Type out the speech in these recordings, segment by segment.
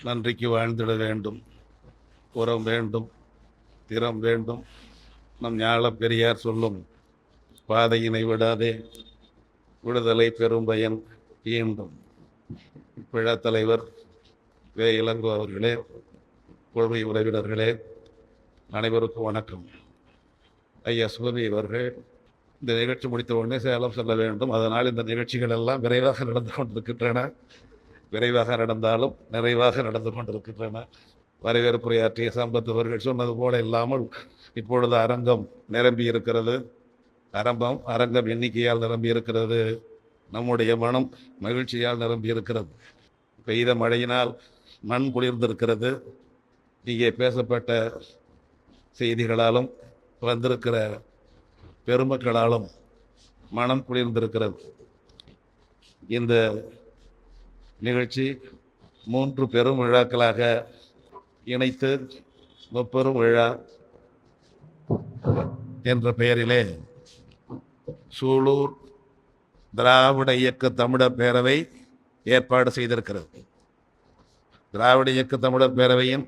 நன்றிக்கு வாழ்ந்திட வேண்டும். உரம் வேண்டும், திறம் வேண்டும். நம் ஞாழ பெரியார் சொல்லும் பாதையினை விடாதே, விடுதலை பெரும் பயன் ஈண்டும். விழா தலைவர் வே. இளங்கோ அவர்களே, கொள்கை உறவினர்களே, அனைவருக்கும் வணக்கம். ஐயா சுபவி அவர்கள் இந்த நிகழ்ச்சி முடித்த உடனே சேலம் செல்ல வேண்டும். அதனால் இந்த நிகழ்ச்சிகள் எல்லாம் விரைவாக நடந்து கொண்டிருக்கின்றன. விரைவாக நடந்தாலும் நிறைவாக நடந்து கொண்டிருக்கின்றன. வரவேற்புரையாற்றிய சம்பத் அவர்கள் சொன்னது போல இல்லாமல் இப்பொழுது அரங்கம் நிரம்பி இருக்கிறது. அரங்கம் எண்ணிக்கையால் நிரம்பி இருக்கிறது. நம்முடைய மனம் மகிழ்ச்சியால் நிரம்பி இருக்கிறது. பெய்த மழையினால் மண் குளிர்ந்திருக்கிறது. இங்கே பேசப்பட்ட செய்திகளாலும் வந்திருக்கிற பெருமக்களாலும் மனம் குளிர்ந்திருக்கிறது. இந்த நிகழ்ச்சி 3 பெரும் விழாக்களாக இணைத்து முப்பெரும் விழா என்ற பெயரிலே சூலூர் திராவிட இயக்க தமிழர் பேரவை ஏற்பாடு செய்திருக்கிறது. திராவிட இயக்க தமிழர் பேரவையின்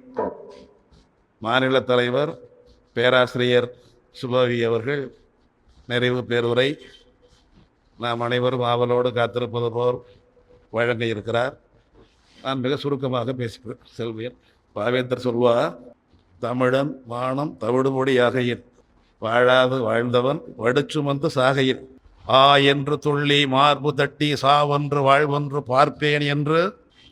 மாநில தலைவர் பேராசிரியர் சுபவி அவர்கள் நிறைவு பேருரை நாம் அனைவரும் ஆவலோடு காத்திருப்பது போல் வழங்க இருக்கிறார். நான் மிக சுருக்கமாக பேசுகிறேன். செல்வியன் பாவேந்தர் சொல்வார், தமிழன் வானம் தவிடுமொழி ஆகையின் வாழாது வாழ்ந்தவன் வடுச்சுமந்து சாகையின் ஆ என்று துள்ளி மார்பு தட்டி சாவென்று வாழ்வென்று பார்ப்பேன் என்று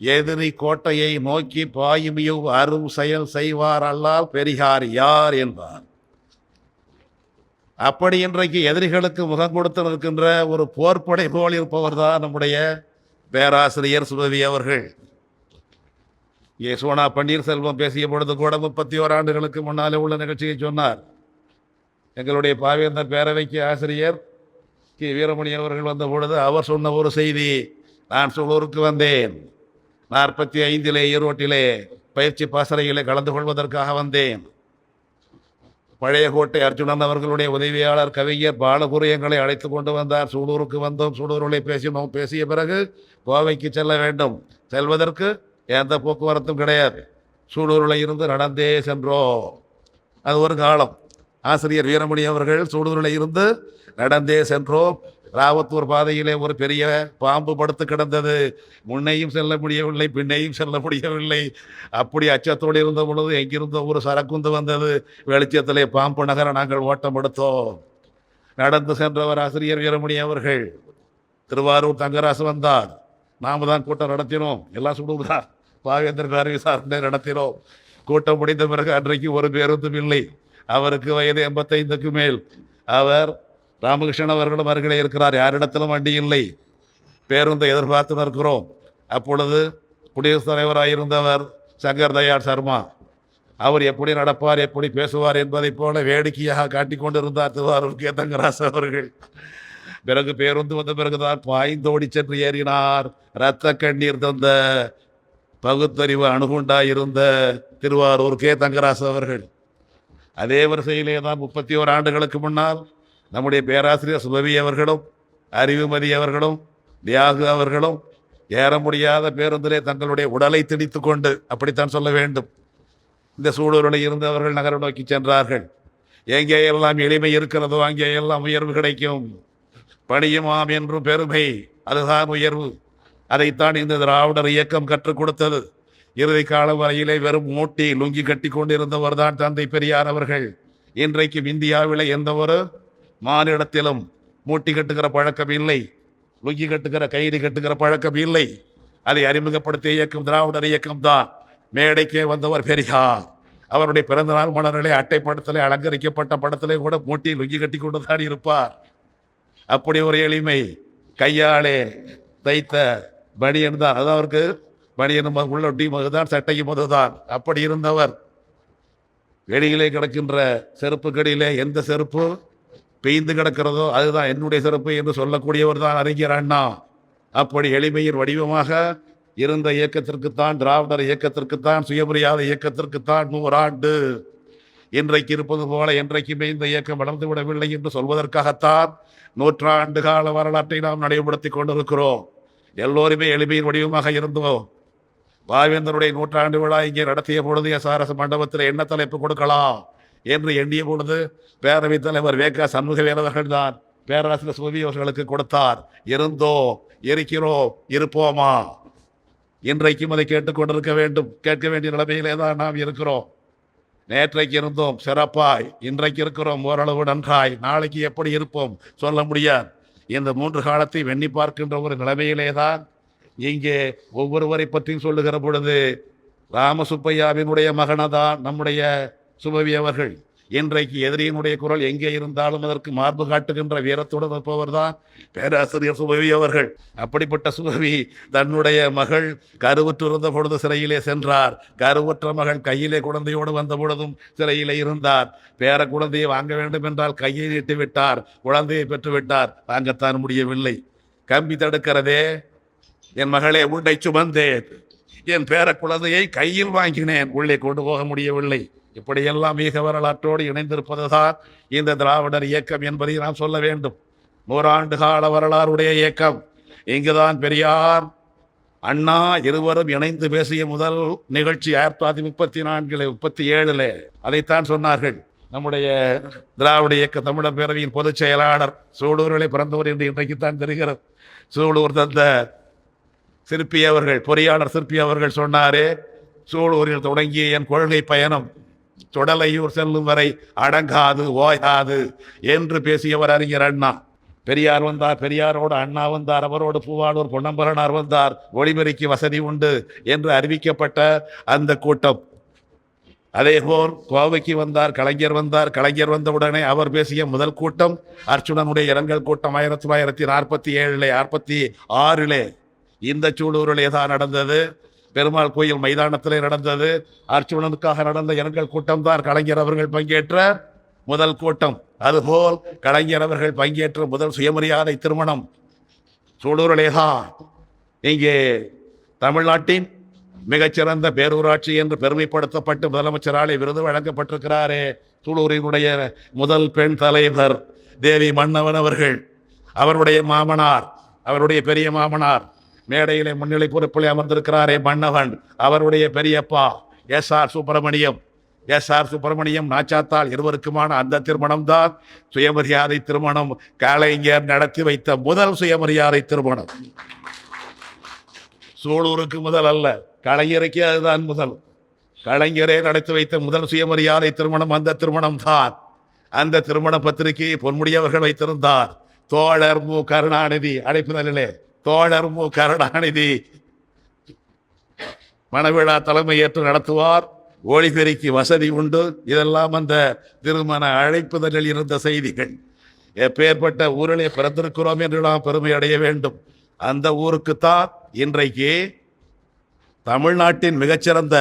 எதிரி கோட்டையை நோக்கி பாயுமியு அரும் செயல் செய்வார் அல்லால் பெரியார் யார் என்பார். அப்படி இன்றைக்கு எதிரிகளுக்கு முகம் கொடுத்து நிற்கின்ற ஒரு போர்ப்படை போல் இருப்பவர் தான் நம்முடைய பேராசிரியர் சுபவி அவர்கள். சோனா பன்னீர்செல்வம் பேசிய பொழுது கூட 31 ஆண்டுகளுக்கு முன்னாலே உள்ள நிகழ்ச்சியை சொன்னார். எங்களுடைய பாவேந்தர் பேரவைக்கு ஆசிரியர் கி. வீரமணி அவர்கள் வந்த பொழுது அவர் சொன்ன ஒரு செய்தி, நான் சூலூருக்கு வந்தேன், 45 ஈரோட்டிலே பயிற்சி பாசறையிலே கலந்து கொள்வதற்காக வந்தேன். பழைய கோட்டை அர்ஜுனன் அவர்களுடைய உதவியாளர் கவிஞர் பாலகுரு எங்களை அழைத்து கொண்டு வந்தார். சூலூருக்கு வந்தோம், சூலூரிலே பேசினோம். பேசிய பிறகு கோவைக்கு செல்ல வேண்டும். செல்வதற்கு எந்த போக்குவரத்தும் கிடையாது. சூலூரில் இருந்து நடந்தே சென்றோம். அது ஒரு காலம். ஆசிரியர் வீரமணி அவர்கள் சூலூரில் இருந்து நடந்தே சென்றோம். ராவத்தூர் பாதையிலே ஒரு பெரிய பாம்பு படுத்து கிடந்தது. முன்னையும் செல்ல முடியவில்லை, பின்னையும் செல்ல முடியவில்லை. அப்படி அச்சத்தோடு இருந்த பொழுது எங்கிருந்த ஒரு சரக்குந்து வந்தது. வெளிச்சத்திலே பாம்பு நகர நாங்கள் ஓட்டம் எடுத்தோம். நடந்து சென்றவர் ஆசிரியர் வீரமணி அவர்கள். திருவாரூர் தங்கராசு வந்தார். நாம தான் கூட்டம் நடத்தினோம். எல்லாம் சுடுதான் பாவேந்தர் காரி சார்ந்தே நடத்தினோம். கூட்டம் முடிந்த பிறகு அன்றைக்கு ஒரு பேருந்தும் இல்லை. அவருக்கு வயது 85க்கு மேல். அவர் ராமகிருஷ்ணன் அவர்களும் அருகிலே இருக்கிறார். யாரிடத்திலும் வண்டி இல்லை. பேருந்தை எதிர்பார்த்து நிற்கிறோம். அப்பொழுது குடியரசுத் தலைவராயிருந்தவர் சங்கர் தயாள் சர்மா. அவர் எப்படி நடப்பார், எப்படி பேசுவார் என்பதை போல வேடிக்கையாக காட்டிக் கொண்டிருந்தார் திருவாரூர் கே. தங்கராசு அவர்கள். பிறகு பேருந்து வந்த பிறகுதான் பாய்ந்தோடி சென்று ஏறினார். இரத்த கண்ணீர் தந்த பகுத்தறிவு அணுகுண்டாயிருந்த திருவாரூர் கே. தங்கராசு அவர்கள். அதே வரிசையிலே தான் 31 ஆண்டுகளுக்கு முன்னால் நம்முடைய பேராசிரியர் சுபவி அவர்களும் அறிவுமதி அவர்களும் தியாகு அவர்களும் ஏற முடியாத பேருந்திலே தங்களுடைய உடலை திணித்து கொண்டு, அப்படித்தான் சொல்ல வேண்டும், இந்த சூழலில் இருந்து அவர்கள் நகரம் நோக்கி சென்றார்கள். எங்கே எல்லாம் எளிமை இருக்கிறதோ அங்கே எல்லாம் உயர்வு கிடைக்கும். பணியுமாம் என்றும் பெருமை, அதுதான் உயர்வு. அதைத்தான் இந்த திராவிடர் இயக்கம் கற்றுக் கொடுத்தது. இறுதி காலம் வரையிலே வெறும் மூட்டி லுங்கி கட்டி கொண்டிருந்தவர் தான் தந்தை பெரியார் அவர்கள். இன்றைக்கும் இந்தியாவில் எந்த ஒரு மாநிலத்திலும் மூட்டி கட்டுகிற பழக்கம் இல்லை, லுங்கி கட்டுகிற கைதி கட்டுகிற பழக்கம் இல்லை. அதை அறிமுகப்படுத்திய இயக்கம் திராவிடர் இயக்கம் தான். மேடைக்கே வந்தவர் பெரியார். அவருடைய பிறந்தநாள் மலரிலே அட்டை படத்திலே அலங்கரிக்கப்பட்ட படத்திலே கூட மூட்டி லுங்கி கட்டி கொண்டு தான் இருப்பார். அப்படி ஒரு எளிமை. கையாலே தைத்த பனியன் தான், அதான் அவருக்கு பனியன் உள்ளொட்டி மதுதான், சட்டைக்கு மதுதான். அப்படி இருந்தவர். வெளியிலே கிடக்கின்ற செருப்புக்கடியிலே எந்த செருப்பு பெய்ந்து கிடக்கிறதோ அதுதான் என்னுடைய செருப்பு என்று சொல்லக்கூடியவர் தான் அறிஞர் அண்ணா. அப்படி எளிமையின் வடிவமாக இருந்த இயக்கத்திற்குத்தான், திராவிடர் இயக்கத்திற்குத்தான், சுயமரியாத இயக்கத்திற்குத்தான் 100 ஆண்டு. இன்றைக்கு இருப்பது போல என்றைக்குமே இந்த இயக்கம் வளர்ந்து விடவில்லை என்று சொல்வதற்காகத்தான் 100 ஆண்டு கால வரலாற்றை நாம் நடைமுறைப்படுத்தி கொண்டிருக்கிறோம். எல்லோருமே எளிமையின் வடிவமாக இருந்தோம். பாவேந்தருடைய நூற்றாண்டு விழா இங்கே நடத்திய பொழுது எஸ்ஆர்எஸ் மண்டபத்தில் என்ன தலைப்பு கொடுக்கலாம் என்று எண்ணிய பொழுது பேரவைத் தலைவர் வேக சண்முகவேல் அவர்கள் தான் பேராசிரியர் சுபவி அவர்களுக்கு கொடுத்தார். இருந்தோம், இருக்கிறோம், இருப்போமா? இன்றைக்கும் அதை கேட்டுக்கொண்டிருக்க வேண்டும். கேட்க வேண்டிய நிலைமையிலே தான் நாம் இருக்கிறோம். நேற்றைக்கு இருந்தோம் சிறப்பாய், இன்றைக்கு இருக்கிறோம் ஓரளவு நன்றாய், நாளைக்கு எப்படி இருப்போம் சொல்ல முடியாது. இந்த 3 காலத்தை வெண்ணி பார்க்கின்ற ஒரு நிலைமையிலே தான் இங்கே ஒவ்வொருவரை பற்றியும் சொல்லுகிற பொழுது ராமசுப்பையாவினுடைய மகனதான் நம்முடைய சுபவி அவர்கள். இன்றைக்கு எதிரியினுடைய குரல் எங்கே இருந்தாலும் அதற்கு மார்பு காட்டுகின்ற வீரத்துடன் இருப்பவர் தான் பேராசிரியர் சுபவி அவர்கள். அப்படிப்பட்ட சுபவி தன்னுடைய மகள் கருவுற்றிருந்த பொழுது சிறையிலே சென்றார். கருவுற்ற மகள் கையிலே குழந்தையோடு வந்த பொழுதும் சிறையிலே இருந்தார். பேர குழந்தையை வாங்க வேண்டும் என்றால் கையை நீட்டி விட்டார். குழந்தையை பெற்றுவிட்டார். வாங்கத்தான் முடியவில்லை. கம்பி தடுக்கிறதே. என் மகளே உண்டை சுமந்தேன், என் பேர குழந்தையை கையில் வாங்கினேன், உள்ளே கொண்டு போக முடியவில்லை. இப்படியெல்லாம் மிக வரலாற்றோடு இணைந்திருப்பதுதான் இந்த திராவிடர் இயக்கம் என்பதை நாம் சொல்ல வேண்டும். 100 ஆண்டு கால வரலாறுடைய இயக்கம். இங்குதான் பெரியார் அண்ணா இருவரும் இணைந்து பேசிய முதல் நிகழ்ச்சி 1934 37 அதைத்தான் சொன்னார்கள். நம்முடைய திராவிட இயக்க தமிழர் பேரவையின் பொதுச் செயலாளர் சூலூரிலே பிறந்தவர் என்று இன்றைக்குத்தான் தெரிகிறது. சூலூர் தந்த சிற்பி அவர்கள், பொறியாளர் சிற்பி அவர்கள் சொன்னாரே, சூலூரில் தொடங்கிய என் கொள்கை பயணம் சுடலையூர் செல்லும் வரை அடங்காது ஓயாது என்று பேசியவர் அறிஞர் அண்ணா. பெரியார் வந்தார், பெரியாரோடு அண்ணா வந்தார், அவரோடு பூவாளூர் பொன்னம்பலனார் வந்தார், ஒளிபெருக்கி வசதி உண்டு என்று அறிவிக்கப்பட்ட அந்த கூட்டம். அதேபோல் கோவைக்கு வந்தார், கலைஞர் வந்தார். கலைஞர் வந்தவுடனே அவர் பேசிய முதல் கூட்டம் அர்ச்சுனனுடைய இரங்கல் கூட்டம் 1947 46 இந்த சூலூரிலே தான் நடந்தது. பெருமாள் கோயில் மைதானத்திலே நடந்தது. அர்ச்சுனனுக்காக நடந்த இரங்கல் கூட்டம் தான் கலைஞர் அவர்கள் பங்கேற்ற முதல் கூட்டம். அதுபோல் கலைஞர் அவர்கள் பங்கேற்ற முதல் சுயமரியாதை திருமணம் சூலூரிலேதான். இங்கே தமிழ்நாட்டின் மிகச்சிறந்த பேரூராட்சி என்று பெருமைப்படுத்தப்பட்டு முதலமைச்சராலே விருது வழங்கப்பட்டிருக்கிறாரே சூலூரினுடைய முதல் பெண் தலைவர் தேவி மன்னவன் அவர்கள். அவருடைய மாமனார், அவருடைய பெரிய மாமனார் மேடையிலே முன்னிலை பொறுப்பிலே அமர்ந்திருக்கிறாரே மன்னவன், அவருடைய பெரியப்பா எஸ்ஆர் சுப்பிரமணியம். எஸ்ஆர் சுப்பிரமணியம் நாச்சாத்தால் இருவருக்குமான அந்த திருமணம் தான் சுயமரியாதை திருமணம். கலைஞர் நடத்தி வைத்த முதல் சுயமரியாதை திருமணம். சூலூருக்கு முதல் அல்ல, கலைஞருக்கே அதுதான் முதல். கலைஞரே நடத்தி வைத்த முதல் சுயமரியாதை திருமணம் அந்த திருமணம் தான். அந்த திருமண பத்திரிகையை பொன்முடி அவர்கள் வைத்திருந்தார். தோழர் மு கருணாநிதி அழைப்புதலிலே தோழர் மு கருணாநிதி மணவிழா தலைமையேற்று நடத்துவார். ஒளிபெருக்கி வசதி உண்டு. இதெல்லாம் அந்த திருமண அழைப்புதலில் இருந்த செய்திகள். எப்பேற்பட்ட ஊரிலே பிறந்திருக்கிறோம் என்று நாம் பெருமை அடைய வேண்டும். அந்த ஊருக்குத்தான் இன்றைக்கு தமிழ்நாட்டின் மிகச்சிறந்த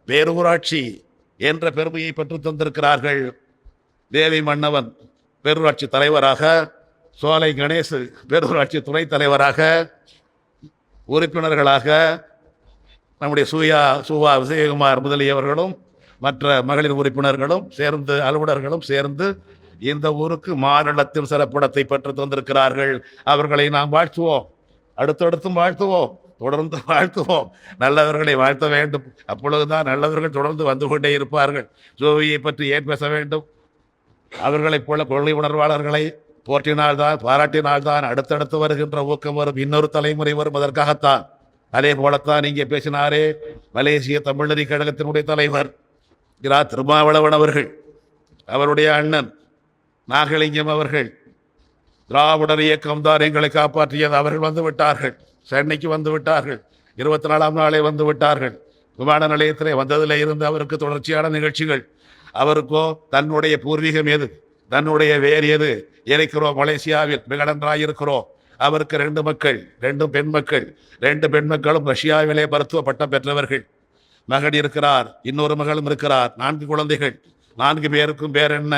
பேரூராட்சி என்ற பெருமையை பெற்று தந்திருக்கிறார்கள். தேவி மன்னவன் பேரூராட்சி தலைவராக, சோலை கணேஷ் பேரூராட்சி துணைத் தலைவராக, உறுப்பினர்களாக நம்முடைய சுவா விஜயகுமார் முதலியவர்களும் மற்ற மகளிர் உறுப்பினர்களும் சேர்ந்து, அலுவலர்களும் சேர்ந்து இந்த ஊருக்கு மாநிலத்தில் சிறப்பிடத்தை பெற்று தந்திருக்கிறார்கள். அவர்களை நாம் வாழ்த்துவோம், அடுத்தடுத்தும் வாழ்த்துவோம், தொடர்ந்து வாழ்த்துவோம். நல்லவர்களை வாழ்த்த வேண்டும். அப்பொழுதுதான் நல்லவர்கள் தொடர்ந்து வந்து கொண்டே இருப்பார்கள். ஜோவியை பற்றி ஏன் பேச வேண்டும்? அவர்களைப் போல கொள்கை உணர்வாளர்களை போற்றினால்தான், பாராட்டினால்தான் அடுத்தடுத்து வருகின்ற ஊக்கம் வரும், இன்னொரு தலைமுறை வரும். அதற்காகத்தான். அதே போலத்தான் இங்கே பேசினாரே மலேசிய தமிழறி கழகத்தினுடைய தலைவர் இரா திருமாவளவன் அவர்கள், அவருடைய அண்ணன் நாகலிங்கம் அவர்கள். திராவிடர் இயக்கம் தான் எங்களை காப்பாற்றியது. அவர்கள் வந்து விட்டார்கள், சென்னைக்கு வந்து விட்டார்கள், 24ஆம் நாளே வந்து விட்டார்கள். விமான நிலையத்திலே வந்ததில் இருந்து அவருக்கு தொடர்ச்சியான நிகழ்ச்சிகள். அவருக்கோ தன்னுடைய பூர்வீகம் எது, தன்னுடைய வேர் எது, இருக்கிறோம் மலேசியாவில் மிக நன்றாயிருக்கிறோம். அவருக்கு 2 மக்கள், 2 பெண் மக்கள். 2 பெண் மக்களும் ரஷ்யாவிலே மருத்துவ பட்டம் பெற்றவர்கள். மகன் இருக்கிறார், இன்னொரு மகளும் இருக்கிறார். 4 குழந்தைகள். 4 பேருக்கும் பேர் என்ன?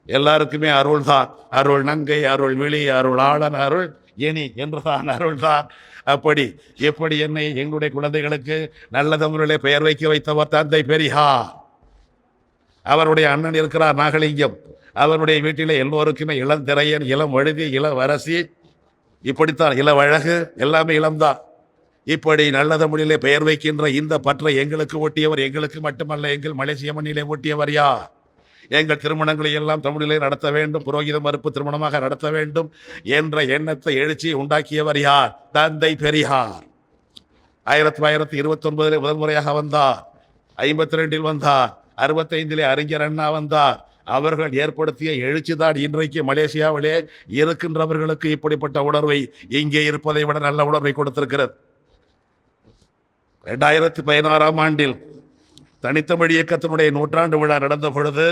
எல்லாருக்குமே அருள் தான். அருள் நங்கை, அருள் விழி, அருள் ஆளன், அருள் இனி என்றுதான் அருள் தான். அப்படி எப்படி என்னை எங்களுடைய குழந்தைகளுக்கு நல்ல தமிழிலே பெயர் வைக்க வைத்தவர் தந்தை பெரியார். அவருடைய அண்ணன் இருக்கிறார் நாகலிங்கம். அவருடைய வீட்டிலே எல்லோருக்குமே இளந்திரையன், இளம் வழுதி, இளவரசி, இப்படித்தான் இளவழகு, எல்லாமே இளம்தான். இப்படி நல்ல தமிழிலே பெயர் வைக்கின்ற இந்த பற்றை எங்களுக்கு ஓட்டியவர், எங்களுக்கு மட்டுமல்ல எங்கள் மலேசிய மண்ணிலே ஓட்டியவர் யார்? எங்கள் திருமணங்களை எல்லாம் தமிழிலே நடத்த வேண்டும், புரோகித மறுப்பு திருமணமாக நடத்த வேண்டும் என்ற எண்ணத்தை எழுச்சி உண்டாக்கியவர் யார்? தந்தை பெரியார். 1929 முதல் முறையாக வந்தார், 52 வந்தார், 65 அறிஞர் அண்ணா வந்தார். அவர்கள் ஏற்படுத்திய எழுச்சிதான் இன்றைக்கு மலேசியாவிலே இருக்கின்றவர்களுக்கு இப்படிப்பட்ட உணர்வை, இங்கே இருப்பதை விட நல்ல உணர்வை கொடுத்திருக்கிறது. 2016 ஆண்டில் தனித்தமிழ் இயக்கத்தினுடைய 100ஆண்டு விழா நடந்த பொழுது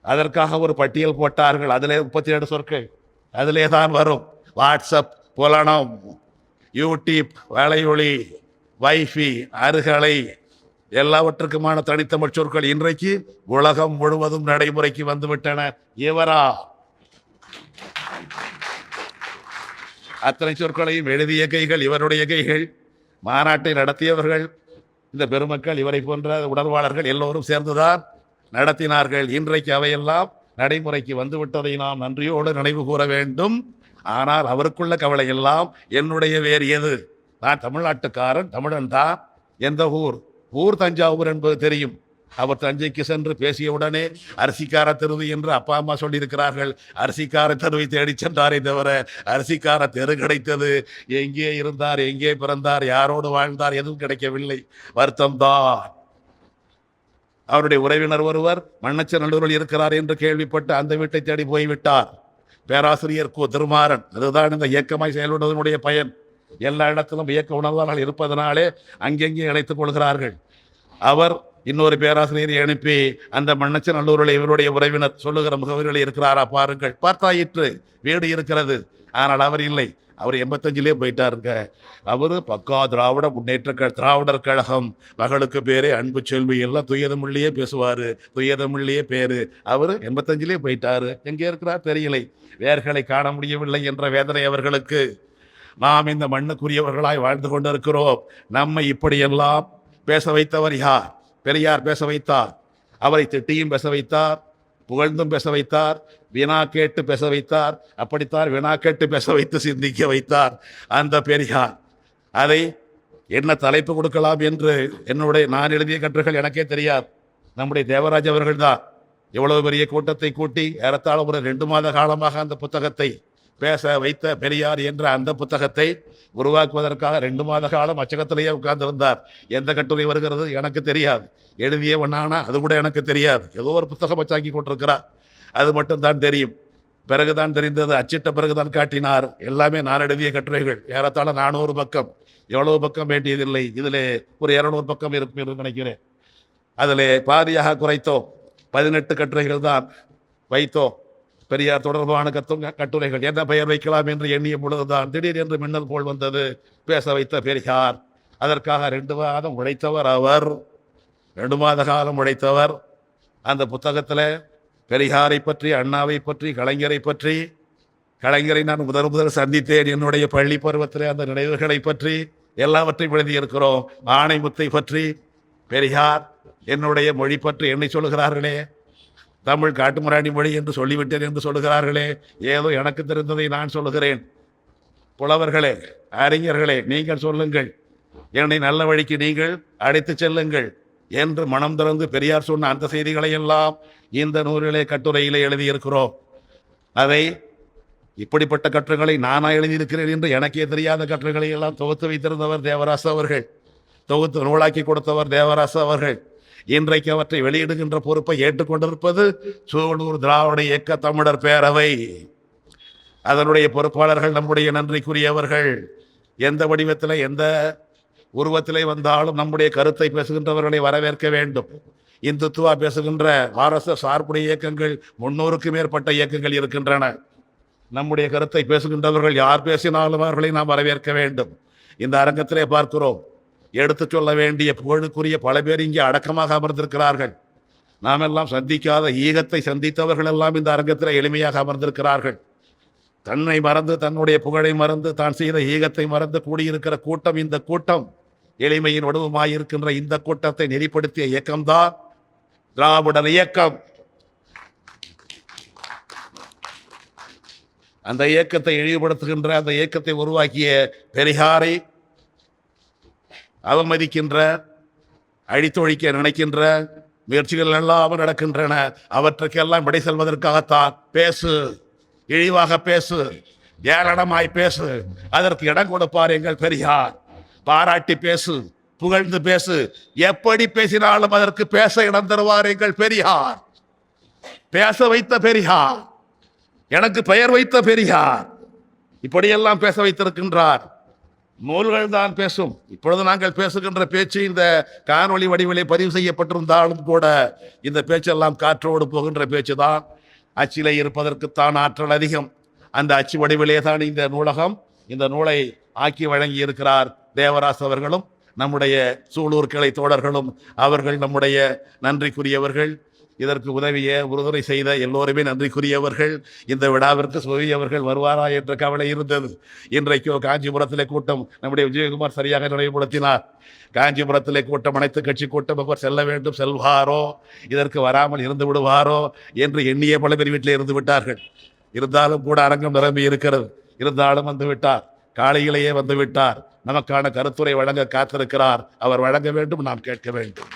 அதற்காக ஒரு பட்டியல் போட்டார்கள். அதிலே 37 சொற்கள் அதிலே தான் வரும். வாட்ஸ்அப், புலனம், யூடியூப், வலையொலி, வைஃபை, அருகலை எல்லாவற்றுக்குமான தனித்தமிழ் சொற்கள் இன்றைக்கு உலகம் முழுவதும் நடைமுறைக்கு வந்துவிட்டன. இவரா அத்தனை சொற்களையும் எழுதிய கைகள் இவருடைய கைகள். மாநாட்டை நடத்தியவர்கள் இந்த பெருமக்கள், இவரை போன்ற உணர்வாளர்கள் எல்லோரும் சேர்ந்துதான் நடத்தினார்கள். இன்றைக்கு அவையெல்லாம் நடைமுறைக்கு வந்துவிட்டதை நாம் நன்றியோடு நினைவு கூற வேண்டும். ஆனால் அவருக்குள்ள கவலை எல்லாம் என்னுடைய வேறு எது? நான் தமிழ்நாட்டுக்காரன், தமிழன் தான். எந்த ஊர் தஞ்சாவூர் என்பது தெரியும். அவர் தஞ்சைக்கு சென்று பேசியவுடனே அரிசிக்கார தெருவு என்று அப்பா அம்மா சொல்லியிருக்கிறார்கள். அரிசிக்கார தெருவை தேடி சென்றாரே தவிர அரிசிக்கார தெரு கிடைத்தது, எங்கே இருந்தார், எங்கே பிறந்தார், யாரோடு வாழ்ந்தார், எதுவும் கிடைக்கவில்லை. வருத்தம்தான். அவருடைய உறவினர் ஒருவர் மண்ணச்சநல்லூரில் இருக்கிறார் என்று கேள்விப்பட்டு அந்த வீட்டை தேடி போய்விட்டார். பேராசிரியர் திருமாறன். அதுதான் இந்த இயக்கமாய் செயல்படுவதனுடைய பயன். எல்லா இடத்திலும் இயக்க உணர்வாளர்கள் இருப்பதனாலே அங்கெங்கே இணைத்துக் கொள்கிறார்கள். அவர் இன்னொரு பேராசிரியரை அனுப்பி அந்த மண்ணச்சநல்லூரில் இவருடைய உறவினர் சொல்லுகிற முகவரிகளை இருக்கிறாரா பாருங்கள். பார்த்தாயிற்று, வீடு இருக்கிறது. ஆனால் அவர் இல்லை. அவர் 85 போயிட்டாருங்க. அவரு பக்கா திராவிட முன்னேற்ற திராவிடர் கழகம், மகளுக்கு பேரே அன்பு செல்வி, எல்லாம் துயதமிழ்லையே பேசுவாரு, துயதமிழ்லையே பேரு. அவரு 85 போயிட்டாரு. எங்கே இருக்கிறார் தெரியலை. வேர்களை காண முடியவில்லை என்ற வேதனை அவர்களுக்கு. நாம் இந்த மண்ணுக்குரியவர்களாய் வாழ்ந்து கொண்டிருக்கிறோம். நம்மை இப்படியெல்லாம் பேச வைத்தவர் யார்? பெரியார் பேச வைத்தார். அவரை திட்டியும் பேச வைத்தார், புகழ்ந்தும் பேச வைத்தார், வினா கேட்டு பேச வைத்தார். அப்படித்தான் வினா கேட்டு பேச வைத்து சிந்திக்க வைத்தார் அந்த பெரியார். அதை என்ன தலைப்பு கொடுக்கலாம் என்று நான் எழுதிய கட்டுரைகள் எனக்கே தெரியாது. நம்முடைய தேவராஜ் அவர்கள் தான் எவ்வளவு பெரிய கூட்டத்தை கூட்டி ஏறத்தாழ ஒரு 2 மாத காலமாக அந்த புத்தகத்தை, பேச வைத்த பெரியார் என்ற அந்த புத்தகத்தை உருவாக்குவதற்காக 2 மாத காலம் அச்சகத்திலேயே உட்கார்ந்திருந்தார். எந்த கட்டுரை வருகிறது எனக்கு தெரியாது. எழுதிய ஒன்னானா அது கூட எனக்கு தெரியாது. ஏதோ ஒரு புத்தகம் வச்சாக்கி கொண்டிருக்கிறார், அது மட்டும் தான் தெரியும். பிறகுதான் தெரிந்தது, அச்சிட்ட பிறகுதான் காட்டினார். எல்லாமே நான் எழுதிய கட்டுரைகள். ஏறத்தாழ 400 பக்கம். எவ்வளவு பக்கம் வேண்டியதில்லை. இதில் ஒரு 200 பக்கம் இருக்கும் என்று நினைக்கிறேன். அதில் பாதியாக குறைத்தோம். 18 கட்டுரைகள் தான் வைத்தோம். பெரியார் தொடர்பான கட்டுரைகள். என்ன பெயர் வைக்கலாம் என்று எண்ணிய பொழுதுதான் திடீர் என்று மின்னல் போல் வந்தது, பேச வைத்த பெரியார். அதற்காக 2 மாதம் உழைத்தவர் அவர். 2 மாத காலம் உழைத்தவர். அந்த புத்தகத்தில் பெரியாரை பற்றி, அண்ணாவை பற்றி, கலைஞரை பற்றி, கலைஞரை நான் முதல் சந்தித்தேன் என்னுடைய பள்ளி பருவத்தில், அந்த நினைவுகளை பற்றி எல்லாவற்றையும் எழுதியிருக்கிறோம். ஆணைமுத்தை பற்றி, பெரியார் என்னுடைய மொழி பற்றி என்னை சொல்லுகிறார்களே, தமிழ் காட்டுமிராண்டி மொழி என்று சொல்லிவிட்டேன் என்று சொல்லுகிறார்களே, ஏதோ எனக்கு தெரிந்ததை நான் சொல்லுகிறேன். புலவர்களே, அறிஞர்களே, நீங்கள் சொல்லுங்கள், என்னை நல்ல வழிக்கு நீங்கள் அழைத்து செல்லுங்கள் என்று மனம் திறந்து பெரியார் சொன்ன அந்த செய்திகளை எல்லாம் இந்த நூலிலே, கட்டுரையிலே எழுதியிருக்கிறோம். அதை இப்படிப்பட்ட கட்டுரைகளை நானா எழுதியிருக்கிறேன் என்று எனக்கே தெரியாத கட்டுரைகளை எல்லாம் தொகுத்து வைத்திருந்தவர் தேவராசு அவர்கள். தொகுத்து நூலாக்கி கொடுத்தவர் தேவராசு அவர்கள். இன்றைக்கு அவற்றை வெளியிடுகின்ற பொறுப்பை ஏற்றுக்கொண்டிருப்பது சூலூர் திராவிட இயக்க தமிழர் பேரவை. அதனுடைய பொறுப்பாளர்கள் நம்முடைய நன்றிக்குரியவர்கள். எந்த வடிவத்தில், எந்த உருவத்திலே வந்தாலும் நம்முடைய கருத்தை பேசுகின்றவர்களை வரவேற்க வேண்டும். இந்துத்துவா பேசுகின்ற RSS சார்புடைய இயக்கங்கள் 300க்கும் மேற்பட்ட இயக்கங்கள் இருக்கின்றன. நம்முடைய கருத்தை பேசுகின்றவர்கள் யார் பேசினாலும் அவர்களை நாம் வரவேற்க வேண்டும். இந்த அரங்கத்திலே பார்க்கிறோம், எடுத்து சொல்ல வேண்டிய புகழுக்குரிய பல பேர் இங்கே அடக்கமாக அமர்ந்திருக்கிறார்கள். நாம் எல்லாம் சந்திக்காத ஈகத்தை சந்தித்தவர்கள் எல்லாம் இந்த அரங்கத்தில் எளிமையாக அமர்ந்திருக்கிறார்கள். தன்னை மறந்து, தன்னுடைய புகழை மறந்து, தான் செய்த ஈகத்தை மறந்து கூடியிருக்கிற கூட்டம் இந்த கூட்டம். எளிமையின் வடிவமாயிருக்கின்ற இந்த கூட்டத்தை நெறிப்படுத்திய இயக்கம்தான் திராவிடர் இயக்கம். அந்த இயக்கத்தை இழிவுபடுத்துகின்ற, அந்த இயக்கத்தை உருவாக்கிய பெரியாரை அவமதிக்கின்ற, அழித்தொழிக்க நினைக்கின்ற முயற்சிகள் எல்லாம் நடக்கின்றன. அவற்றுக்கெல்லாம் விடை செல்வதற்காகத்தான் பேசு, இழிவாக பேசு, ஏளனமாய் பேசு, அதற்கு இடம் கொடுப்பார் எங்கள் பெரியார். பாராட்டி பேசு, புகழ்ந்து பேசு, எப்படி பேசினாலும் அதற்கு பேச இடம் தருவார் எங்கள் பெரியார். பேச வைத்த பெரியார், எனக்கு பெயர் வைத்த பெரியார், இப்படியெல்லாம் பேச வைத்திருக்கின்றார். நூல்கள் தான் பேசும். இப்பொழுது நாங்கள் பேசுகின்ற பேச்சு இந்த காணொளி வடிவிலே பதிவு செய்யப்பட்டிருந்தாலும் கூட இந்த பேச்செல்லாம் காற்றோடு போகின்ற பேச்சு தான். அச்சிலே இருப்பதற்குத்தான் ஆற்றல் அதிகம். அந்த அச்சு வடிவிலே தான் இந்த நூலகம், இந்த நூலை ஆக்கி வழங்கி இருக்கிறார் தேவராஸ் அவர்களும் நம்முடைய சூலூர் கிளை தோழர்களும். அவர்கள் நம்முடைய நன்றிக்குரியவர்கள். இதற்கு உதவிய உறுதுணை செய்த எல்லோருமே நன்றிக்குரியவர்கள். இந்த விழாவிற்கு சுவி அவர்கள் வருவாரா என்ற கவலை இருந்தது. இன்றைக்கோ காஞ்சிபுரத்திலே கூட்டம் நம்முடைய விஜயகுமார் சரியாக நினைவுபடுத்தினார். காஞ்சிபுரத்திலே கூட்டம், அனைத்து கட்சி கூட்டம், அவர் செல்ல வேண்டும், செல்வாரோ, இதற்கு வராமல் இருந்து விடுவாரோ என்று எண்ணிய பல பேர் வீட்டிலே இருந்து விட்டார்கள். இருந்தாலும் கூட அரங்கம் நிரம்பி இருக்கிறது. இருந்தாலும் வந்து விட்டார், காலையிலேயே வந்து விட்டார். நமக்கான கருத்துரை வழங்க காத்திருக்கிறார். அவர் வழங்க வேண்டும், நாம் கேட்க வேண்டும்.